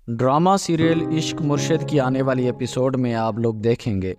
Drama serial इश्क मुर्शिद की आने वाली एपिसोड में आप लोग देखेंगे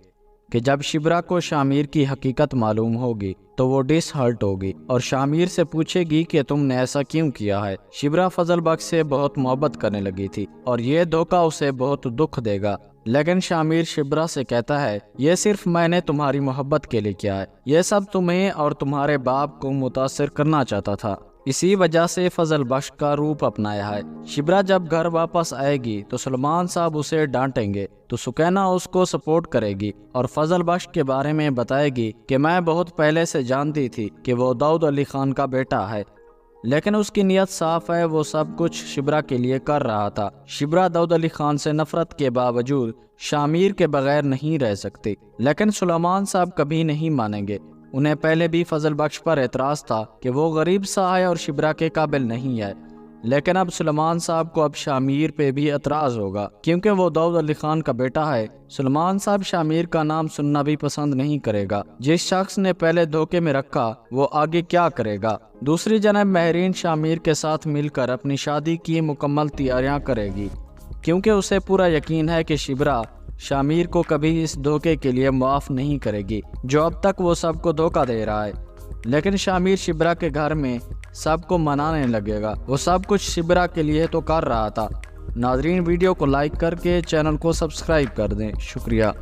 कि जब शिबरा को शामिर की हकीकत मालूम होगी तो वो डिसहर्ट होगी और शामिर से पूछेगी कि तुमने ऐसा क्यों किया है। शिबरा फजल बख्श से बहुत मोहब्बत करने लगी थी और ये धोखा उसे बहुत दुख देगा, लेकिन शामिर शिबरा से कहता है ये सिर्फ मैंने तुम्हारी मोहब्बत के लिए किया है, ये सब तुम्हें और तुम्हारे बाप को मुतासिर करना चाहता था, इसी वजह से फजल बख्श का रूप अपनाया है। शिबरा जब घर वापस आएगी तो सलमान साहब उसे डांटेंगे तो सुकैना उसको सपोर्ट करेगी और फजल बख्श के बारे में बताएगी कि मैं बहुत पहले से जानती थी कि वो दाऊद अली खान का बेटा है, लेकिन उसकी नीयत साफ है, वो सब कुछ शिबरा के लिए कर रहा था। शिबरा दाऊद अली खान से नफरत के बावजूद शामिर के बगैर नहीं रह सकती, लेकिन सुलेमान साहब कभी नहीं मानेंगे। उन्हें पहले भी फजल बख्श पर एतराज़ था कि वो गरीब सा है और शिबरा के काबिल नहीं है, लेकिन अब सुलेमान साहब को अब शामिर पे भी एतराज़ होगा क्योंकि वो दाऊद अली खान का बेटा है। सुलेमान साहब शामिर का नाम सुनना भी पसंद नहीं करेगा। जिस शख्स ने पहले धोखे में रखा वो आगे क्या करेगा। दूसरी जानब महरीन शामिर के साथ मिलकर अपनी शादी की मुकम्मल तैयारियां करेगी क्योंकि उसे पूरा यकीन है कि शिबरा शामिर को कभी इस धोखे के लिए माफ़ नहीं करेगी जो अब तक वो सबको धोखा दे रहा है। लेकिन शामिर शिबरा के घर में सबको मनाने लगेगा, वो सब कुछ शिबरा के लिए तो कर रहा था। नाजरीन, वीडियो को लाइक करके चैनल को सब्सक्राइब कर दें। शुक्रिया।